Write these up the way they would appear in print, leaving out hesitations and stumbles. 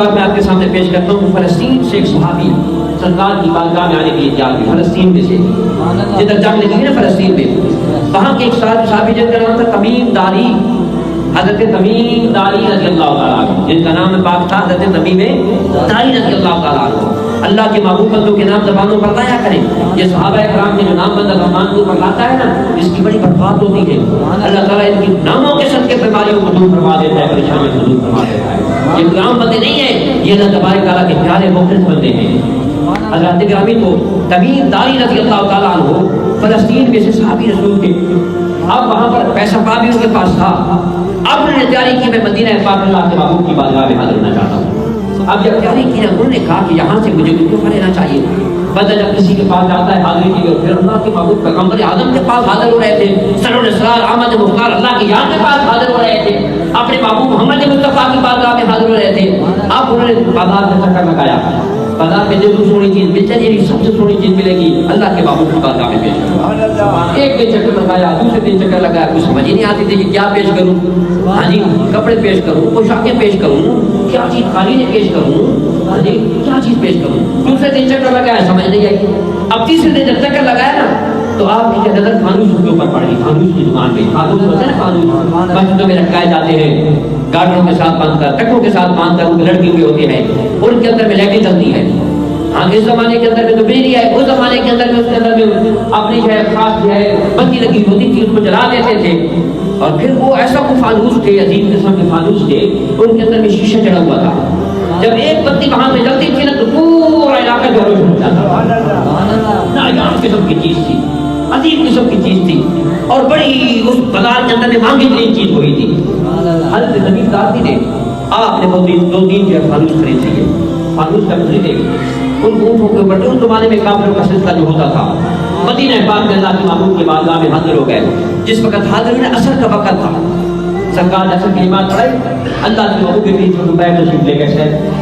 بات میں آپ کے سامنے پیش کرتا ہوں. فلسطین سے ایک صحابی سرکار کی بارگاہ میں آنے کے لیے تیار ہوئے، فلسطین میں سے جدھر جنگ لگی نا فلسطین میں، وہاں کے ایک صحابی جن کا نام تھا تمیم داری، حضرت تمیم داری رضی اللہ تعالیٰ عنہ، جن کا نام پاک تھا حضرت تمیم داری رضی اللہ تعالیٰ عنہ. اللہ کے محبوب بندوں کے نام زبانوں پر لایا کریں. یہ صحابہ کرام کے جو نام بندہ زبان کے اوپر لاتا ہے نا، اس کی بڑی برکات ہوتی ہے. اللہ تعالیٰ ان کی ناموں کے صدقے بیماریوں کو دور فرما دیتا ہے، پریشانیوں کو دور فرما دیتا ہے. یہ عام بندے نہیں ہیں، یہ اللہ تبارک تعالیٰ کے پیارے مخلص بندے ہیں. حضرت گرامی تو تمیم داری رضی اللہ تعالیٰ عنہ فلسطین میں سے صحابی رسول کے. اب وہاں پر پیسہ پا بھی ان کے پاس تھا. اب انہوں نے تیاری کی میں مدینہ پاک اللہ کے محبوب کی بارگاہ میں حاضر ہونا چاہتا ہوں. اب جب تیاری کی انہوں نے کہا کہ یہاں سے مجھے کیوں لینا چاہیے. بندہ جب کسی کے پاس جاتا ہے حاضری کے لیے، پھر اللہ کے محبوب پیغمبر اعظم کے پاس حاضر ہو رہے تھے، سرور اسرار احمد مختار اللہ کے یار کے پاس حاضر ہو رہے تھے، اپنے محبوب محمد مصطفیٰ کی بارگاہ میں حاضر ہو رہے تھے. اب انہوں نے بازار میں چکر لگایا، بازار میں جو سونی چیز مل جائے گی، سب سے سونی چیز ملے گی، اللہ کے محبوب کی بارگاہ میں پیش کرو. ایک دن چکر لگایا، دوسرے دن چکر لگایا، کچھ سمجھ ہی نہیں آتی تھی کہ کیا پیش کروں. ہاں جی، کپڑے پیش کروں، پوشاکیں پیش کروں، کیا چیز قالینیں پیش کروں، ہاں جی کیا چیز پیش کروں. دوسرے دن چکر لگایا، سمجھ نہیں آئی. اب تیسرے دن جب چکر لگایا نا تو آپ کی نظر فانوس کے اوپر پڑ گئی. فانوس کی دکان پہ فانوس ہوتا ہے نا، فانوس مسجدوں میں لٹکائے جاتے ہیں، گاڑیوں کے ساتھ باندھ کر، ٹکوں کے ساتھ باندھ کر، ان کی لڑکی ہوئی ہوتی ہے، ان کے اندر میں لائٹیں چلتی ہیں. ہاں اس زمانے کے اندر میں تو بجلی ہے، اس زمانے کے اندر میں اس کے اندر میں اپنی جو ہے خاص جو ہے بتی لگی ہوتی تھی، اس کو جلا دیتے تھے. اور پھر وہ ایسا کوئی فانوس تھے، عظیم قسم کے فانوس تھے، ان کے اندر میں شیشہ چڑھا ہوا تھا. جب ایک بتی وہاں پہ جلتی تھی نا تو پورا علاقہ جو روشن ہو جاتا. نایاب قسم کی چیز تھی، عظیم قسم کی چیز تھی، اور بڑی اس بازار کے اندر میں مانگی ترین چیز ہوئی تھی. حضرت تمیم داری نے آپ نے دو تین جو ہے فانوس خرید لیے. فانوس کا خریدے ان اونٹوں کے اوپر اس زمانے میں کافروں کا سلسلہ جو ہوتا تھا، مدینہ پاک میں اللہ کے محبوب کے بارگاہ میں حاضر ہو گئے. جس وقت حاضر ہوئے اثر کا وقت تھا، سرکار نے اثر کی نماز پڑھائی. اللہ کے محبوب کے بیچ میں بیٹھ تشریف لے گئے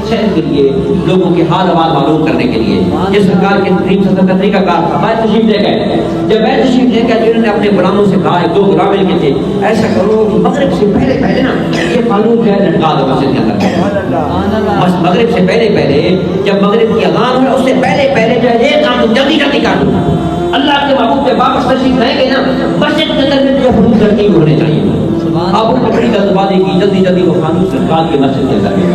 شہر کے لیے، لوگوں کے حال احوال معلوم کرنے کے لیے. یہ سرکار کے کریم صلی اللہ علیہ وسلم کا طریقہ کار تھا. بیٹھ تشریف لے گئے. جب بیٹھ تشریف لے گئے تو انہوں نے اپنے غلاموں سے کہا، ایک دو غلام ان کے تھے، ایسا کرو کہ مغرب سے پہلے پہلے نا یہ فانوس جو ہے لٹکا دو مسجد کے اندر. مغرب سے پہلے پہلے، جب مغرب کی اذان ہے اس سے پہلے پہلے جو ہے یہ کام جلدی جلدی کر دو. اللہ کے محبوب کے واپس تشریف لائیں گے نا، مسجد کے اندر میں جو فانوس ترتیب ہونے چاہیے. آپ ان کو بڑی جلدبازی کی، جلدی جلدی وہ فانوس لٹکا دیے مسجد کے اندر میں.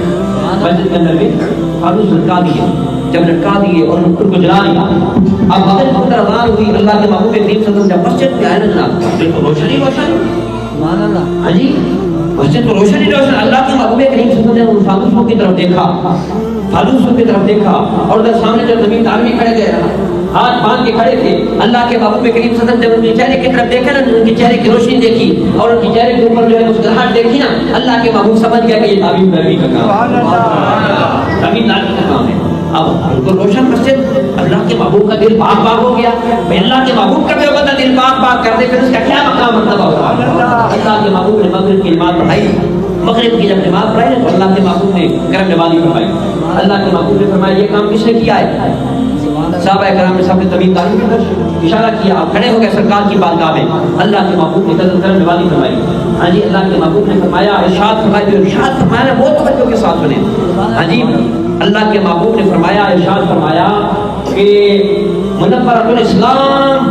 مسجد کے اندر میں فانوس لٹکا دیے. جب لٹکا دیے اور ان کو جلا دیا. اب مغرب کو اذان ہوئی، اللہ کے محبوب کریم صلی اللہ علیہ وسلم جب مسجد میں آئے نا جناب، مسجد کو روشن ہی روشن. ہاں جی مسجد کو روشن ہی روشن. اللہ کے محبوب کریم صلی اللہ علیہ وسلم نے ان فانوسوں کی طرف دیکھا، فانوسوں کی طرف دیکھا، اور ادھر سامنے جو تمیم داری کھڑے تھے، ہاتھ باندھ کے کھڑے تھے. اللہ کے محبوب کریم صلی اللہ علیہ وسلم جب ان کے چہرے کی طرف دیکھا نا، ان کے چہرے کی روشنی دیکھی اور ان کے چہرے کے اوپر جو ہے مسکراہٹ دیکھی نا، اللہ کے محبوب سمجھ گیا کہ یہ تمیم داری کا کام ہے، تمیم داری کا کام ہے. اب ان کو روشن مسجد، اللہ کے محبوب کا دل پاک پاک ہو گیا. اللہ کے محبوب کا جو بندہ دل پاک پاک کر دے پھر اس کا کیا مقام مرتبہ ہوگا. اللہ کے محبوب نے مغرب کی نماز پڑھائی. مغرب کی جب نماز پڑھائی تو اللہ کے محبوب نے کرم نوازی فرمائی. اللہ کے محبوب نے فرمایا یہ کام کس نے کیا ہے؟ صحابہ کرام نے سب نے تمیم داری کی طرف اشارہ کیا. آپ کھڑے ہو گئے سرکار کی بارگاہ میں. اللہ کے محبوب نے کرم نوازی فرمائی. ہاں جی اللہ کے محبوب نے فرمایا ارشاد فرمایا، جو ارشاد فرمایا بہت توجہ کے ساتھ سنیں. ہاں جی اللہ کے محبوب نے فرمایا، ارشاد فرمایا کہ منورۃ الاسلام،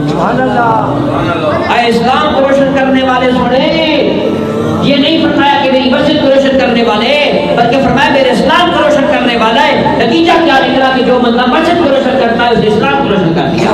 سبحان اللہ، اے اسلام کو روشن کرنے والے سنیں. یہ نہیں فرمایا کہ میری مسجد کو روشن کرنے والے، بلکہ فرمایا میرے اسلام کو روشن کرنے والا ہے. نتیجہ کیا نکلا کہ جو بندہ مسجد کو روشن کرتا ہے اسے اسلام کو روشن کر دیا.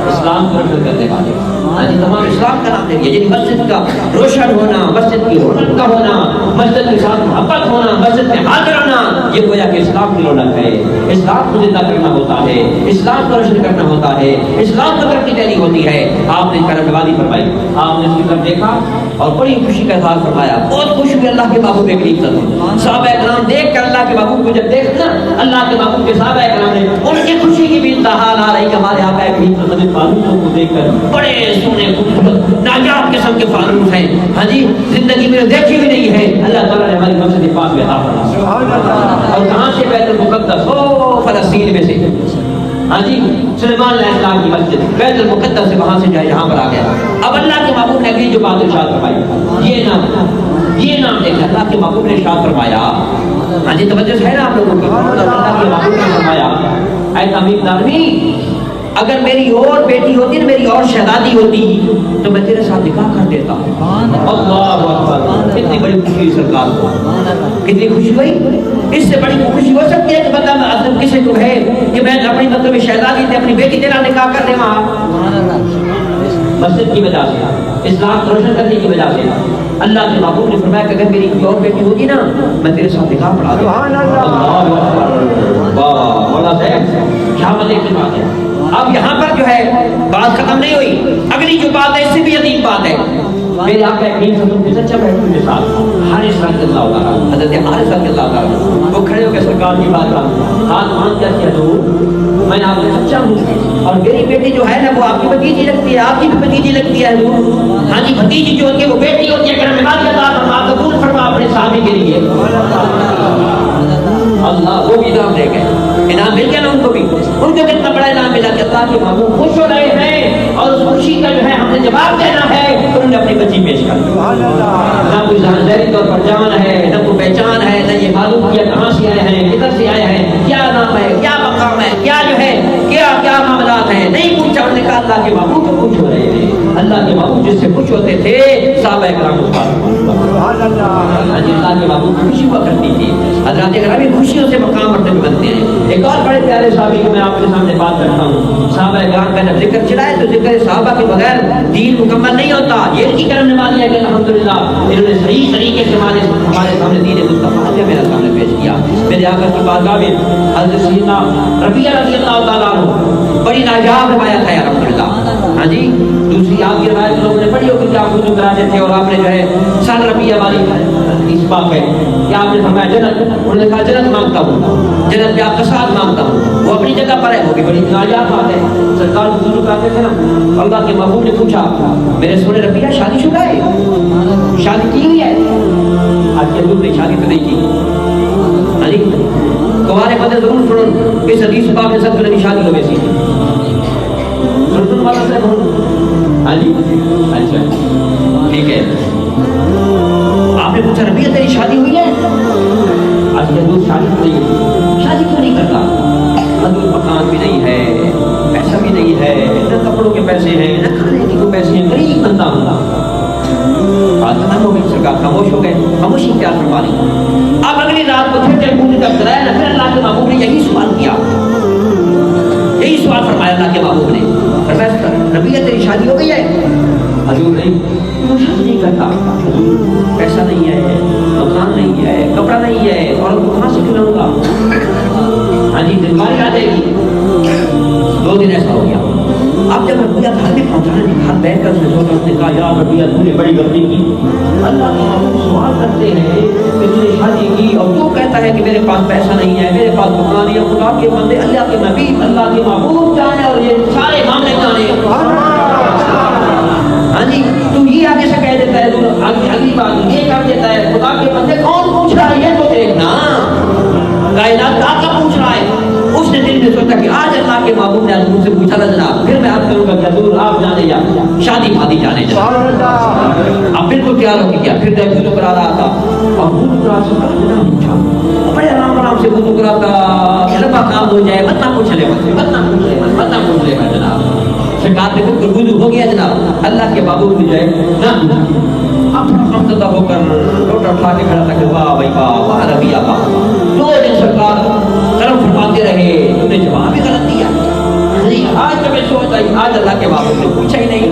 اسلام کو روشن کرنے والے تمام اسلام کا نام دے دیا. یعنی مسجد کا روشن ہونا، مسجد کی رونق کا ہونا، مسجد کے ساتھ محبت ہونا، مسجد میں حاضر ہونا، یہ گویا کہ اسلام کی رونق ہے. اسلام کو زندہ کرنا ہوتا ہے، اسلام کو روشن کرنا ہوتا ہے، اسلام کو ترقی دینی ہوتی ہے. آپ نے کرم نوازی فرمائی. آپ نے اس کی طرف دیکھا اور بڑی خوشی کا اظہار فرمایا. بہت خوش ہوئے اللہ کے محبوب کریم صلی اللہ علیہ وسلم. صحابہ کرام دیکھ کر اللہ کے محبوب کو جب دیکھنا، اللہ کے محبوب کے صحابہ کرام نے ان کی خوشی کی بھی انتہا نہ رہی کہ ہمارے آقا کریم صلی اللہ علیہ وسلم فانوسوں کو دیکھ کر بڑے سونے خوبصورت نایاب قسم کے فانوس ہیں. ہاں جی زندگی میں دیکھی بھی نہیں ہے. اللہ تعالیٰ نے ہماری مسجد پاک میں عطا فرمایا. اور کہاں سے؟ بیت المقدس، او فلسطین میں سے. ہاں جی سلیمان علیہ السلام کی مسجد بیت المقدس سے وہاں سے جو ہے یہاں پر آ گیا. اب اللہ کے محبوب نے اگلی جو بات ارشاد فرمائی، یہ نہ یہ نام دیکھیں اللہ کے محبوب نے ارشاد فرمایا، ہاں جی توجہ ہے نا آپ لوگوں کی، اللہ کے محبوب نے فرمایا اے تمیم دارمی اگر میری اور بیٹی ہوتی نا، میری اور شہزادی ہوتی تو میں تیرے ساتھ نکاح کر دیتا. اللہ اکبر، کتنی بڑی خوشی سرکار کو، کتنی خوشی ہوئی. اس سے بڑی خوشی ہو سکتی ہے کہ بندہ عزم کسی کو ہے کہ میں اپنی مطلب شہزادی سے اپنی بیٹی تیرا نکاح کر دے وہاں مسجد کی وجہ سے، اسلام کو روشن کرنے کی وجہ سے. اللہ کے محبوب نے فرمایا کہ اگر میری کوئی اور بیٹی ہوگی نا میں تیرے ساتھ نکاح پڑھا دوں. اللہ اکبر، واہ مولا صاحب کیا مزے کی بات ہے. اب یہاں پر جو ہے بات ختم نہیں ہوئی، اگلی جو بات ہے اس سے بھی عظیم بات ہے. میرے آقا کریم صلی اللہ علیہ وسلم کے سچا بیٹھنے کے ساتھ حارث رضی اللہ تعالیٰ، حضرت حارث رضی اللہ تعالیٰ وہ کھڑے ہو کے سرکار کی بات کا ہاتھ مان کر کہہ دو میں آپ کا سچا ہوں اور میری بیٹی جو ہے نا وہ آپ کی بھتیجی لگتی ہے، آپ کی بھی بھتیجی لگتی ہے حضور. ہاں جی بھتیجی جو ہوتی ہے وہ بیٹی ہوتی ہے. اگر میں بات کرتا ہوں آپ قبول فرما اپنے صحابی کے لیے. اللہ وہ بھی انعام دے گئے، انعام مل گیا نا ان کو بھی. ان کو کتنا بڑا انعام ملا کہ اللہ کے محبوب خوش ہو رہے ہیں اور اس خوشی کا جو ہے ہم نے جواب دینا ہے. انہوں نے اپنی بچی پیش کر دی. نہ کوئی ظاہری طور پر جان ہے، نہ کوئی پہچان ہے، نہ یہ معلوم کیا کہاں سے آئے ہیں، کدھر سے آئے ہیں، کیا نام ہے، کیا مقام ہے، کیا جو ہے کیا معاملات ہیں، نہیں پوچھا. انہوں نے کہا اللہ کے محبوب تو خوش ہو رہے ہیں. اللہ کے محبوب جس سے خوش ہوتے تھے صحابہ کرام اس بات اللہ کے محبوب خوشی ہوا کرتی تھی. حضرات کرام خوشیوں سے مقام مرتبہ بنتے ہیں. ایک اور بڑے پیارے صحابی کو میں آپ کے سامنے بات کرتا ہوں. صحابہ کرام کا جب ذکر چلا ہے تو ذکر صحابہ کے بغیر دین مکمل نہیں ہوتا. یہ ان کی کرم نوازی ہے کہ الحمدللہ انہوں نے صحیح طریقے سے ہمارے سامنے دین مصطفیٰ کو میرے سامنے پیش کیا. میرے آقا کی بارگاہ میں حضرت سیدنا ربیعہ رضی اللہ تعالیٰ عنہ بڑی ناجاب روایت ہے الحمدللہ. ہاں جی دوسری آپ کی روایت لوگوں نے پڑھی ہوگی کہ آپ وضو کراتے تھے اور آپ نے جو ہے سال ربیعہ والی اس بات ہے کہ آپ نے فرمایا جنت، انہوں نے کہا جنت مانگتا ہوں، جنت میں آپ کا ساتھ مانگتا ہوں. وہ اپنی جگہ پر ہے، وہ بھی بڑی ناجاب بات ہے. سرکار وضو کراتے تھے نا، اللہ کے محبوب نے پوچھا میرے سونے ربیعہ شادی شدہ ہے، شادی کی ہوئی ہے؟ آج کے حضور نے شادی تو نہیں کی. ہاں جی تمہارے مدد ضرور سنو اس حدیث پاک میں سب کی شادی ہو گئی تھی. سنتن والا سے ہاں جی اچھا ٹھیک ہے. آپ نے پوچھا ربیعہ تیری شادی ہوئی ہے؟ آج کے حضور شادی تو نہیں ہے. شادی کیوں نہیں کرتا؟ حضور مکان بھی نہیں ہے، پیسہ بھی نہیں ہے، نہ کپڑوں کے پیسے ہیں، نہ کھانے کے کوئی پیسے ہیں، غریب بندہ ہوں. بات ختم ہو گئی، سرکار خاموش ہو گئے، خاموشی اختیار فرما لی. اب اگلی رات کو پھر جب پوچھ کر کرایا نا، پھر اللہ کے محبوب نے یہی سوال کیا، یہی سوال فرمایا اللہ کے محبوب نے. ربیعہ تیری شادی ہو گئی ہے؟ حضور نہیں، کیوں شادی نہیں کرتا؟ حضور پیسہ نہیں ہے، مکان نہیں ہے، کپڑا نہیں ہے، اور کو کہاں سے کھلاؤں گا؟ ہاں جی بیماری آ جائے گی. 2 دن ایسا ہو گیا. اب جب ربیعہ گھر میں پہنچانے کے ہاتھ بیٹھ کر اس نے کہا یا ربیعہ تو نے بڑی غلطی کی. اللہ کے محبوب سوال کرتے ہیں کہ تو نے شادی کی اور تو کہتا ہے کہ میرے پاس پیسہ نہیں ہے، میرے پاس مکان نہیں ہے. خدا کے بندے، اللہ کے نبی، اللہ کے محبوب جانے اور یہ سارے معاملے جانے. ہاں جی تو یہ آگے سے کہہ دیتا ہے، تو اگلی بات یہ کر دیتا ہے. خدا کے بندے کون پوچھ رہا ہے یہ تو دیکھنا، کائنات کا پوچھ رہا ہے. اس نے دل میں سوچا کہ آج اللہ کے محبوب نے حضور سے پوچھا تھا جناب، پھر میں آپ کروں گا کہ حضور آپ جانے یا شادی مادی جانے جناب. اب بالکل تیار ہو گیا. پھر جب وضو کرا رہا تھا اور وضو کرا سے جناب پوچھا، بڑے آرام سے وضو کراتا لمبا کام ہو جائے، مت نہ پوچھ لے، مت نہ پوچھ لے جناب. سرکار نے بالکل وضو ہو گیا جناب. اللہ کے محبوب نے جو ہے نہ اب ہم ہو کر لوٹا اٹھا کے کھڑا تھا کہ واہ بھائی واہ واہ ربیعہ واہ. 2 دن سرکار کرم فرماتے رہے، تم نے جواب بھی غلط دیا. آج تو میں سوچتا ہی آج اللہ کے محبوب نے پوچھا ہی نہیں.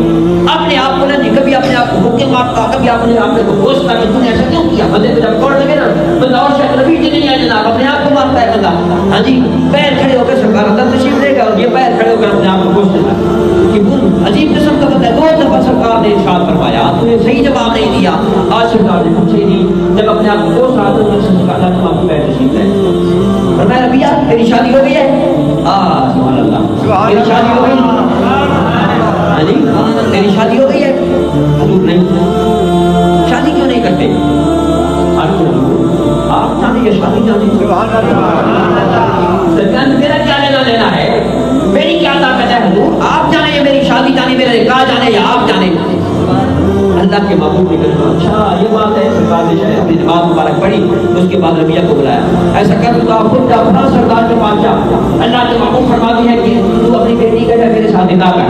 اپنے آپ کو نہ جی کبھی اپنے آپ کو بھوکے مارتا، کبھی اپنے آپ کو گوشت کہ تم نے ایسا کیوں کیا. بندے کو جب توڑ لگے نا بندہ اور شاید نبی جی نہیں آئے جناب، اپنے آپ کو مارتا ہے بندہ. ہاں جی پیر کھڑے ہو کر سرکار اندر تشریف لے گا اور یہ پیر کھڑے ہو کر اپنے آپ کو گوشت دیتا. عجیب قسم کا بندہ. 2 دفعہ سرکار نے ارشاد فرمایا تم نے صحیح جواب نہیں دیا. آج سرکار نے پوچھے نہیں، جب اپنے آپ کو گوشت آتا ہے سرکار نے آپ کو پیر تشریف لے فرمایا ربیعہ تیری شادی ہو گئی ہے؟ سبحان اللہ تیری شادی ہو گئی؟ ہاں جی تیری شادی ہو گئی ہے؟ حضور نہیں. شادی کیوں نہیں کرتے؟ آپ جانے یہ شادی جانے سرکار میرا کیا لینا ہے، میری کیا طاقت ہے حضور؟ آپ جانے یا میری شادی جانے، میرا نکاح جانے یا آپ جانے. اللہ کے محبوب نے کہا اچھا یہ بات ہے، سرکار نے شاید اپنی نماز مبارک پڑھی، اس کے بعد ربیہ کو بلایا، ایسا کر تو آپ خود جا فلاں سردار کے پاس جا، اللہ کے محبوب فرماتے ہیں کہ تو اپنی بیٹی کا جا میرے ساتھ نکاح کر،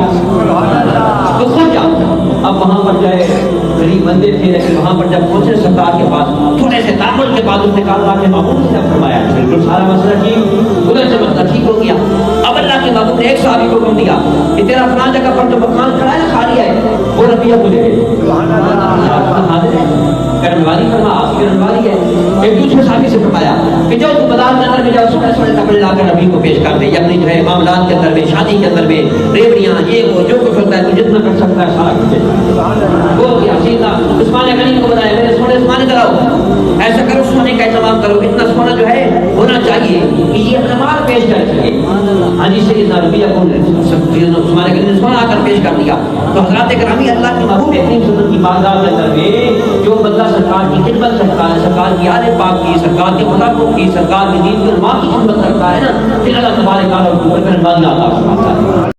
تو خود جا۔ اب وہاں پر جائے غریب بندے تھے، لیکن وہاں پر جب پہنچے سرکار کے پاس تھوڑے سے تعامل کے بعد اس نے کہا اللہ کے محبوب نے جب فرمایا بالکل سارا مسئلہ ٹھیک، ادھر سے مسئلہ ٹھیک ہو گیا۔ اب اللہ کے محبوب نے ایک صحابی کو حکم دیا کہ تیرا فلاں جگہ پر جو مکان کھڑا ہے نا خالی ہے، وہ ربیہ کو لے لے، کرنے والی فرما آپ کی کرنے والی ہے۔ ایک دوسرے صحابی سے فرمایا کہ جو تم بازار کے اندر میں جاؤ سونے سونے کپڑے لا کر نبی کو پیش کر دے، اپنی جو ہے معاملات کے اندر میں، شادی کے اندر میں، ریوڑیاں یہ وہ جو کچھ ہوتا ہے تو جتنا کر سکتا ہے سارا کچھ وہ کیا سیدھا عثمان غنی کو بتایا میرے سونے سونے کراؤ، ایسا کرو سونے کا اہتمام کرو، اتنا سونا جو ہے ہونا چاہیے کہ یہ اپنا مال پیش کر سکے۔ ہاں جی سیدنا ربیہ کو عثمان غنی نے سونا آ کر پیش کر دیا۔ تو حضرات گرامی اللہ کے محبوب کریم صلی اللہ علیہ وسلم کی بارگاہ کے اندر میں جو بندہ سرکار کی خدمت کرتا ہے، سرکار کی آل پاک کی، سرکار کے مطابق کی، سرکار کی دین کی علماء کی خدمت کرتا ہے نا، پھر اللہ تبارک و تعالیٰ کو بڑھ کر ماننا عطا فرماتا ہے۔